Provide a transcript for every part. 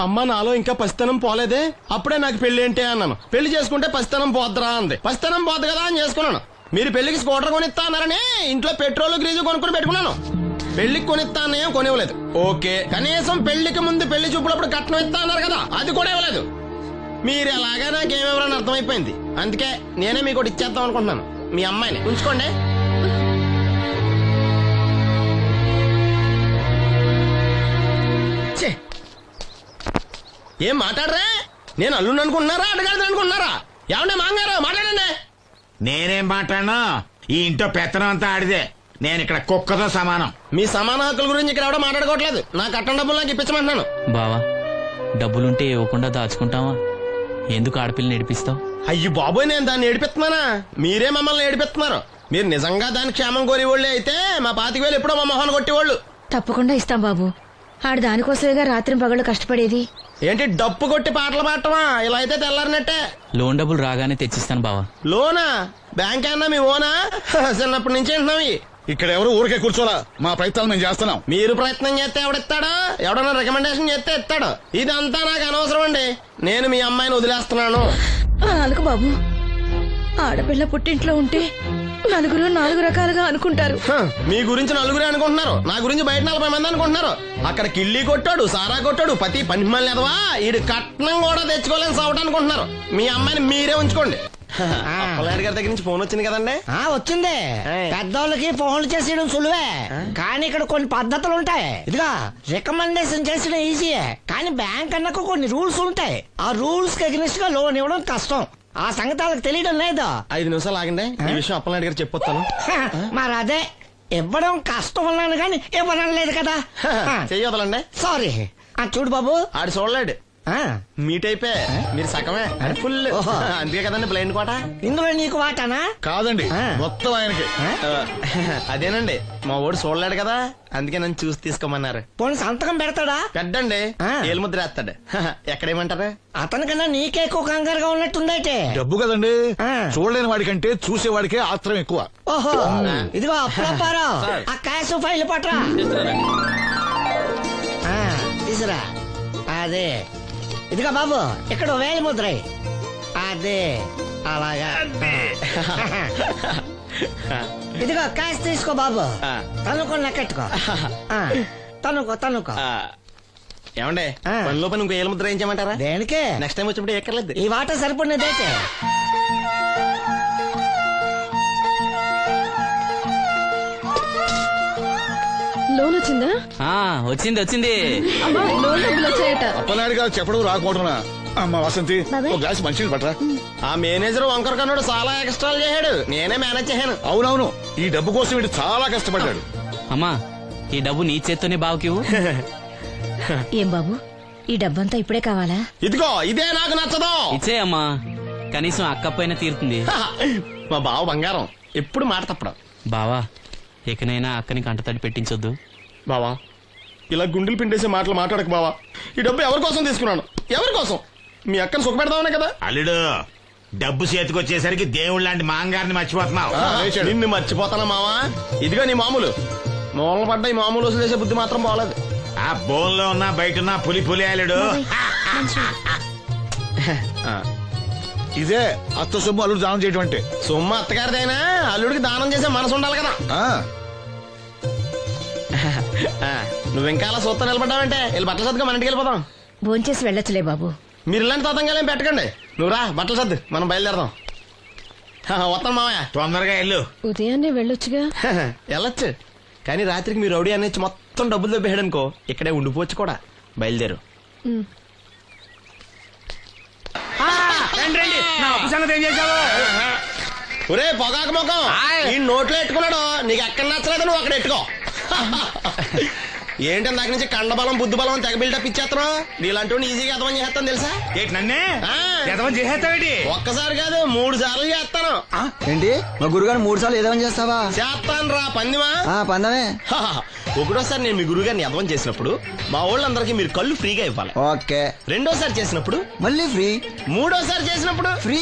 అమ్మ నాలో ఇంకా పసితనం పోలేదే, అప్పుడే నాకు పెళ్లి ఏంటి అన్నాను. పెళ్లి చేసుకుంటే పసితనం పోద్దురా అంది. పసితనం పోద్దు కదా అని చేసుకున్నాను. మీరు పెళ్లికి స్కూటర్ కొనిస్తా అన్నారని ఇంట్లో పెట్రోల్ గ్రీజు కొనుక్కుని పెట్టుకున్నాను. పెళ్లికి కొనిస్తా అన్నయ్య కొనివ్వలేదు. ఓకే, కనీసం పెళ్లికి ముందు పెళ్లి చూపులప్పుడు కట్నం ఇస్తా అన్నారు కదా, అది కూడా ఇవ్వలేదు. మీరు ఎలాగా నాకేమెవరని అర్థమైపోయింది. అందుకే నేనే మీకు ఒకటి ఇచ్చేద్దాం అనుకుంటున్నాను. మీ అమ్మాయిని ఉంచుకోండి. ఏం మాట్లాడరా? నేను అల్లుండి అనుకుంటున్నారా, అడగాలి అనుకుంటున్నారా? ఏమంటే మాంగారు మాట్లాడండి. నేనేం మాట్లాడను, ఈ ఇంట్లో పెత్తనం అంతా ఆడిదే. నేను ఇక్కడ కుక్కతో సమానం. మీ సమాన హక్కుల గురించి ఇక్కడ ఎవడో మాట్లాడుకోవట్లేదు. నా కట్టం డబ్బులు నాకు ఇప్పించమంటున్నాను. బావా, డబ్బులుంటే ఇవ్వకుండా దాచుకుంటావా? ఎందుకు ఆడపిల్లని ఏడిపిస్తావు? అయ్యి బాబోయ్, నేను దాన్ని ఏడిపిస్తున్నానా? మీరే మమ్మల్ని ఏడిపిస్తున్నారు. మీరు నిజంగా దాని క్షేమం కోరేవాళ్ళే అయితే మా 25,000 ఎప్పుడో మా మొహాన్ని కొట్టేవాళ్ళు. తప్పకుండా ఇస్తాం బాబు. ఆడు దానికోసమేగా రాత్రి పగళ్ళు కష్టపడేది. ఏంటి డప్పు కొట్టి పాటలు పాడటమా? ఇలా అయితే తెల్లారినట్టే. లోన్ డబ్బులు రాగానే తెచ్చిస్తాను బావా. లోనా? బ్యాంక్ అన్నా మీ ఓనా? చిన్నప్పటి నుంచి వింటున్నాం. ఇక్కడ ఎవరు ఊరికే కూర్చోలా, మా ప్రయత్నాలు మేము చేస్తున్నాం. మీరు ప్రయత్నం చేస్తే ఎవడిస్తాడా? ఎవడన్నా రికమెండేషన్ చేస్తే ఇస్తాడు. ఇదంతా నాకు అనవసరం అండి. నేను మీ అమ్మాయిని వదిలేస్తున్నాను. అనుకు బాబు, ఆడపిల్ల పుట్టింట్లో ఉంటే నలుగురు 4 రకాలుగా అనుకుంటారు. మీ గురించి నలుగురే అనుకుంటున్నారు, నా గురించి బయట 40 మంది అనుకుంటున్నారు. అక్కడ కిళ్ళి కొట్టాడు, సారా కొట్టాడు, పతి పని మళ్ళీ ఎదవా, ఈడు కట్నం కూడా తెచ్చుకోలేని సవట అనుకుంటున్నారు. మీ అమ్మాయిని మీరే ఉంచుకోండి. అప్పలనాయుడు గారి దగ్గర నుంచి ఫోన్ వచ్చింది కదండి. వచ్చింది. పెద్దోళ్ళకి ఫోన్లు చేసేయడం సులువే, కానీ ఇక్కడ కొన్ని పద్ధతులు ఉంటాయి. ఇదిగా రికమెండేషన్ చేసడం ఈజీయే, కానీ బ్యాంక్ అన్నకు కొన్ని రూల్స్ ఉంటాయి. ఆ రూల్స్ కి అగ్నిస్ట్ గా లోన్ ఇవ్వడం కష్టం. ఆ సంగతి వాళ్ళకి తెలియడం లేదు. 5 నిమిషాలు ఆగండి, ఈ విషయం అప్పలనాయుడు గారు చెప్పొస్తాను. మరి అదే ఇవ్వడం కష్టం అన్నాను కానీ ఇవ్వడం లేదు కదా. చెయ్యొదలండి. సారీ. చూడు బాబు, ఆడు చూడలేడు. మీట్ అయిపోయి మీరు సగమే, ఫుల్. అందుకే కదండి బ్లైండ్ కోట. ఇందులో నీకు వాటానా? కాదండి, మొత్తం ఆయనకి. అదేనండి, మా ఓడు చూడలేడు కదా, అందుకే నన్ను చూసి తీసుకోమన్నారు. పోనీ సంతకం పెడతాడా? పెద్దండి, ఏలు ముద్ర వేస్తాడు. ఎక్కడేమంటారు? అతనికన్నా నీకే ఎక్కువ కంగారుగా ఉన్నట్టుందైతే. డబ్బు కదండి, చూడలేని వాడికంటే చూసేవాడికే ఆత్రం ఎక్కువ. ఓహో, ఇదిగో అప్పుడప్పారావు, ఆ క్యాష్ ఫైల్ పట్రా. తీసురా. అదే, ఇదిగో బాబు, ఇక్కడ వేలి ముద్ర. అదే, అలాగా. ఇదిగో క్యాష్ తీసుకో బాబు, తనుకో లెక్కెట్టుకో. తనుకో. ఏమండే, పనిలో పని ఇంకో ఏలు ముద్ర ఏం చేయమంటారా? దేనికే? నెక్స్ట్ టైం వచ్చినప్పుడు ఎక్కర్లేదు. ఈ వాట సరిపడినదైతే. లోన్ వచ్చిందా? వచ్చింది. లోన్ డబ్బులు వచ్చాయట. అప్పలనాయుడు గారు చెప్పడం రాకపోవడమా? అమ్మ వసంతి, ఒక గ్లాస్ మంచినీళ్ళు పట్టరా. ఆ మేనేజర్ వంకర కన్నాడు, చాలా ఎక్స్ట్రాలు చేశాడు. నేనే మేనేజ్ చేశాను. అవునవును, ఈ డబ్బు కోసం వీడు చాలా కష్టపడ్డాడు. అమ్మా, ఈ డబ్బు నీ చేత్తోనే బావుకి. ఏం బాబు, ఈ డబ్బంతా ఇప్పుడే కావాలా? ఇదిగో ఇదే నాకు నచ్చదు. ఇచ్చే అమ్మా, కనీసం అక్కపైన తీరుతుంది. మా బావ బంగారం, ఎప్పుడు మాట తప్పడం. బావా, ఇకనైనా అక్కని కంటతడి పెట్టించొద్దు. బావా, ఇలా గుండెలు పిండేసే మాటలు మాట్లాడక బావా. ఈ డబ్బు ఎవరి కోసం తీసుకున్నాను? ఎవరి కోసం? మీ అక్కను సుఖపెడదామనే కదా. అల్లుడు, డబ్బు చేతికొచ్చేసరికి దేవుడు లాంటి మాంగారిని మర్చిపోతున్నావు. నిన్ను మర్చిపోతానా మావా? ఇదిగో నీ మామూలు మూలన పడ్డ ఈ మామూలు వసూలు చేసే బుద్ధి మాత్రం బాగలేదు. ఆ బోన్లో ఉన్నా బయట ఉన్నా పులి అల్లుడు. ఇదే అత్త సొమ్ము అల్లుడు దానం చేయడం అంటే. సొమ్ము అత్తగారిదైనా అల్లుడికి దానం చేసే మనసు ఉండాలి కదా. నువ్వు ఇంకా అలా సూత్తా నిలబడ్డావంటే వెళ్ళి బట్టలు సర్దుగా మన ఇంటికి వెళ్ళిపోదాం. భోంచేసి వెళ్ళొచ్చులే బాబు. మీరు ఇలాంటి తతంగాలేం పెట్టకండి. నువ్వు రా, బట్టలు సర్దు, మనం బయలుదేరదాం. వస్తాను మావయ్య. తొందరగా వెళ్ళు. ఉదయాన్నే వెళ్ళొచ్చుగా. వెళ్ళొచ్చు, కానీ రాత్రికి మీరు రౌడీ అనేది మొత్తం డబ్బులు దొబ్బేయడనుకో, ఇక్కడే ఉండిపోవచ్చు కూడా. బయలుదేరు. ఒరే పొగాకు ముఖం, ఈ నోట్లో ఎట్టుకున్నాడు. నీకు ఎక్కడ నచ్చలేదు, నువ్వు అక్కడ ఎట్టుకో. ఏంటి నాకు నుంచి కండబలం బుద్ధి బలం తెగ బిల్డప్ ఇచ్చేస్తున్నావు? నీలాంటి ఈజీగా అర్థం చేస్తాను తెలుసా? నన్నే ఎదవం చేసేస్తావేటి ఒక్కసారి కాదు 3 సార్లు చేస్తాను. ఏంటి మా గురుగారు 3 సార్లు ఏదేమని చేస్తావా? చేస్తాను రా పందిమా. పందమే. ఒకటోసారి నేను మీ గురుగారిని ఎదవం చేసినప్పుడు మా వాళ్ళందరికీ మీరు కళ్ళు ఫ్రీగా ఇవ్వాలి. ఓకే. రెండోసారి చేసినప్పుడు మళ్ళీ ఫ్రీ. మూడోసారి చేసినప్పుడు ఫ్రీ.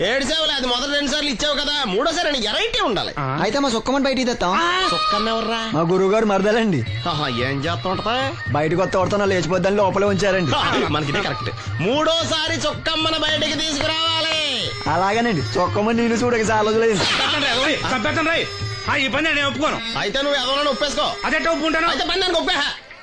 7 సేవలు అది మొదటి 2 సార్లు ఇచ్చావు కదా, మూడోసారి అని ఎరైటీ ఉండాలి. అయితే మా సుక్కమని బయటికి తెస్తాం. చొక్కమ్మెవర్రా? మా గురువు గారు మరదలండి. ఏం చేస్తుంటా బయటకు వస్తే కొడతా లేచిపోద్దని లోపలే ఉంచారండి. మనకిదే కరెక్ట్. మూడోసారి చొక్కమ్మను బయటికి తీసుకురావాలి. అలాగేనండి. చొక్కమని నేను చూడక చాలా రోజులైంది. ఈ పని నేను ఒప్పుకోను. అయితే నువ్వు ఎవరైనా ఒప్పేసుకో. అదే ఒప్పుకుంటాను. అయితే పందానికి ఒప్పే.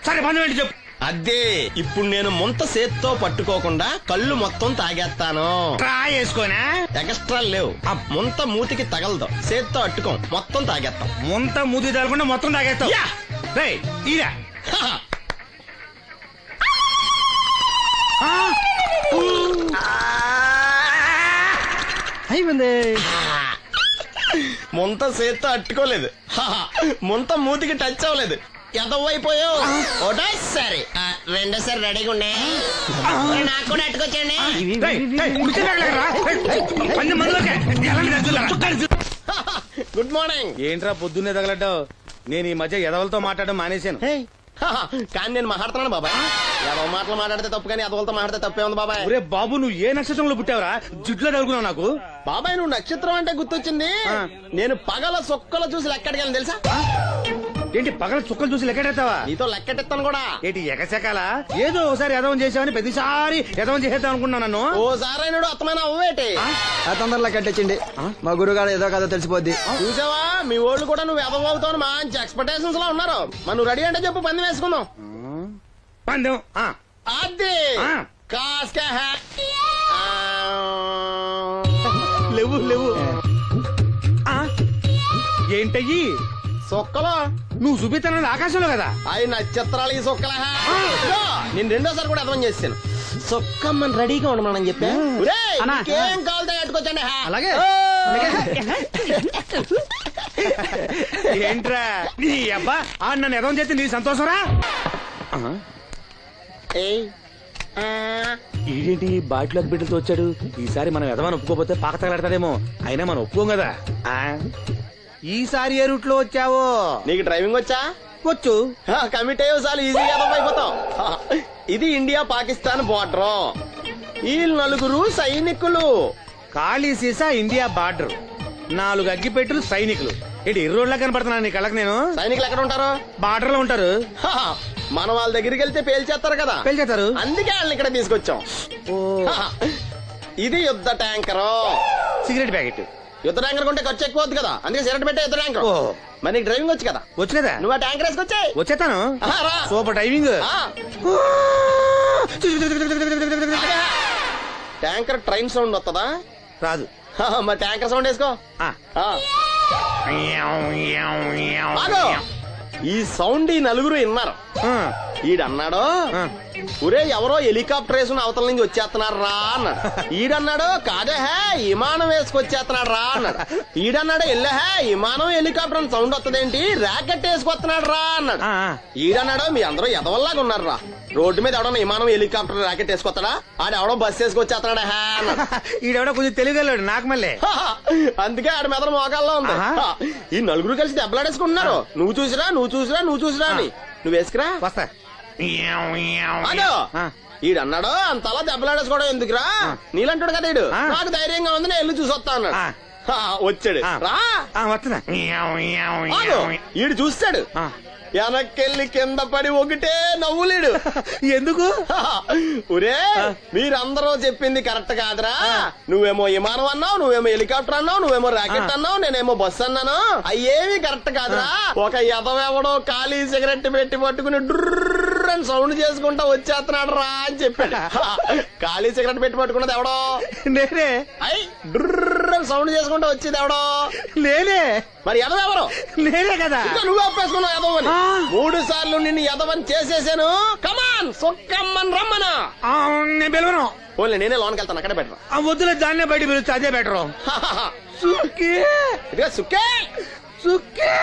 సరే పని ఏంటి చెప్పు. అదే ఇప్పుడు నేను ముంత చేత్తో పట్టుకోకుండా కళ్ళు మొత్తం తాగేస్తాను. ట్రై చేసుకోనా? ఎక్స్ట్రా లేవు. ఆ ముంత మూతికి తగలదు, చేత్తో అట్టుకోం, మొత్తం తాగేస్తాం. ముంత మూతి తగలకుండా మొత్తం తాగేస్తావు. యా! రేయ్, ఈరా. అయిపోయింది. ముంత చేత్తో అట్టుకోలేదు, ముంత మూతికి టచ్ అవ్వలేదు, ఎదవైపోయావు. ఒకటోసారి రెండోసారి రెడీగా ఉండే. నాకు కూడా అట్టుకొచ్చండి. రేయ్, రేయ్, ఉడికి తగలకరా. రేయ్, పందెం మందులోకే. ఎలాంటి దద్దులా? Good morning. ఏంట్రా పొద్దున్నే తగలడ్డావు? నేను ఈ మధ్య ఎదవలతో మాట్లాడడం మానేశాను. కానీ నేను మాట్లాడుతున్నాను బాబాయ్. ఎదవ మాటలు మాట్లాడితే తప్పు, కానీ ఎదవలతో మాట్లాడితే తప్పే ఉంది బాబాయ్. ఒరే బాబు, నువ్వు ఏ నక్షత్రంలో పుట్టావురా? జుట్లో తగులుకున్నావు నాకు. బాబాయ్ నువ్వు నక్షత్రం అంటే గుర్తొచ్చింది. నేను పగల సొక్కలు చూసి లెక్కడికి తెలుసా? ఏంటి పగల చుక్కలు చూసి లెక్కెడతావా? నీతో లెక్కెట్టిస్తాను కూడా. ఏంటి ఎగసెకాల? ఏదో ఒకసారి ఎదవం చేసావని ప్రతిసారి ఎదవం చేసేద్దాం అనుకున్నా నన్ను. ఓసారి అయినాడు అత్తమైన అవ్వేటి. తొందరలో కట్టించండి. మా గురువు గారు ఏదో కదా తెలిసిపోద్ది. చూసావా, మీ వాళ్ళు కూడా నువ్వు ఎదవవుతావు మంచి ఎక్స్పెక్టేషన్స్ లో ఉన్నారు. మరి నువ్వు రెడీ అంటే చెప్పు, పందెం వేసుకుందాం. పందెం అది ఆ. కాస్క లేవు లేవు. ఏంటయ్యి సొక్కలో నువ్వు చూపిస్తానది ఆకాశంలో కదా? అవి నక్షత్రాలు ఈ సొక్కల. నేను రెండోసారి కూడా అర్థం చేస్తాను. సొక్కమ్మని రెడీగా ఉండమని చెప్పా. ఏం కావాలి కట్టుకొచ్చండి. అలాగే. ఏంట్రా నీ అబ్బా నన్ను ఎదవం చేస్తే నీ సంతోషరా? ఈడేంటి బాటిలోకి బిడ్డలతో వచ్చాడు? ఈసారి మనం ఎదవని ఒప్పుకోపోతే పాక తగలాడతాడేమో. అయినా మనం ఒప్పుకోం కదా. ఈసారి ఏ రూట్ లో వచ్చావో? నీకు డ్రైవింగ్ వచ్చా? వచ్చు. కమిట్ అయ్యే సార్లు ఈజీగా అయిపోతాం. ఇది ఇండియా పాకిస్తాన్ బోర్డర్. ఈ 4 సైనికులు. ఖాళీ సీసా ఇండియా బార్డర్, 4 అగ్గిపెట్టులు సైనికులు. ఏంటి ఇర్రోడ్లా కనపడుతున్నాను నీ కళ్ళకి నేను? సైనికులు ఎక్కడ ఉంటారు? బార్డర్ లో ఉంటారు. మనం వాళ్ళ దగ్గరికి వెళ్తే పేల్చేస్తారు కదా, పెళ్తారు. అందుకే వాళ్ళని ఇక్కడ తీసుకొచ్చాం. ఇది యుద్ధ ట్యాంకర్. Cigarette packet. యుద్ధ ట్యాంకర్ కొంటే ఖర్చు ఎక్కువ అవుతుంది కదా, అందుకే సిగరెట్ పెట్టే యుద్ధ ట్యాంకర్. మరి నీకు డ్రైవింగ్ వచ్చు కదా? వచ్చు కదా. నువ్వు ఆ ట్యాంకర్ వేసుకొచ్చాయి. వచ్చేస్తాను. Super driving. Tanker train sound వస్తుందా? రాదు. మరి ట్యాంకర్ సౌండ్ వేసుకో. ఆగు. ఈ సౌండ్ ఈ 4 విన్నారు. ఈడన్నాడు, ఒరే ఎవరో హెలికాప్టర్ వేసుకుని అవతల నుంచి వచ్చేస్తున్నారు రా అన్నాడు. ఈడన్నాడు, కాదే విమానం వేసుకొచ్చేస్తున్నాడు రా అన్నాడు. ఈడన్నాడు, ఎల్లహే విమానం హెలికాప్టర్ అని సౌండ్ వస్తుందేంటి, ర్యాకెట్ వేసుకొస్తున్నాడు రా అన్నాడు. ఈడన్నాడు, మీ అందరూ ఎదవల్లాగా ఉన్నారు రా, రోడ్డు మీద ఎవడన్నా విమానం హెలికాప్టర్ ర్యాకెట్ వేసుకొస్తాడా? ఆడెవడో బస్సు వేసుకొచ్చేస్తున్నాడా అన్నాడు. ఈడెవడో కొంచెం తెలియగలడు నాకు మళ్ళీ. అందుకే ఆడ మెదడు మోకాల్లో ఉంది. ఈ 4 కలిసి దెబ్బలాడేసుకుంటున్నారు. నువ్వు చూసిరా అని. నువ్వు వేసుకురా. వస్తా. ఈడన్నాడు, అంతలా దెబ్బలాడేసుకోవడం ఎందుకురా, నీలంటాడు కదా ఈడు. నాకు ధైర్యంగా ఉంది, నేను వెళ్ళి చూసొస్తా అన్నాడు. వచ్చాడు రా. వస్తున్నా. ఈడు చూస్తాడు, వెనక్కెళ్ళి కింద పడి ఒకటే నవ్వులేడు. ఎందుకు? ఒరే మీరందరూ చెప్పింది కరెక్ట్ కాదురా. నువ్వేమో విమానం అన్నావు, నువ్వేమో హెలికాప్టర్ అన్నావు, నువ్వేమో రాకెట్ అన్నావు, నేనేమో బస్సు అన్నాను. అయ్యేవి కరెక్ట్ కాదురా. ఒక ఎదవెవడో ఖాళీ సిగరెట్ పెట్టి పట్టుకుని డుర్ర్ అని సౌండ్ చేసుకుంటా వచ్చేస్తున్నాడు రా అని చెప్పాడు. ఖాళీ సిగరెట్ పెట్టి పట్టుకున్నది ఎవడో? నేనే. అయ్యి డుర్ర్ అని సౌండ్ చేసుకుంటా వచ్చేది ఎవడో? నేనే. మరి ఎదవెవరు? నేనే కదా. నువ్వు ఒప్పేసుకున్నావు ఎదవని. 3 సార్లు నిన్ను ఎదవని చేసేసాను. కమాన్ సొక్కమ్మని రమ్మనా. నేను పిలవను. ఓన్లీ నేనే లోనికి వెళ్తాను, అక్కడే బెటర్. వద్దులే, దాన్నే బయట పిలుస్తా, అదే బెటరు. ఇదిగా సుక్కే సుక్కే.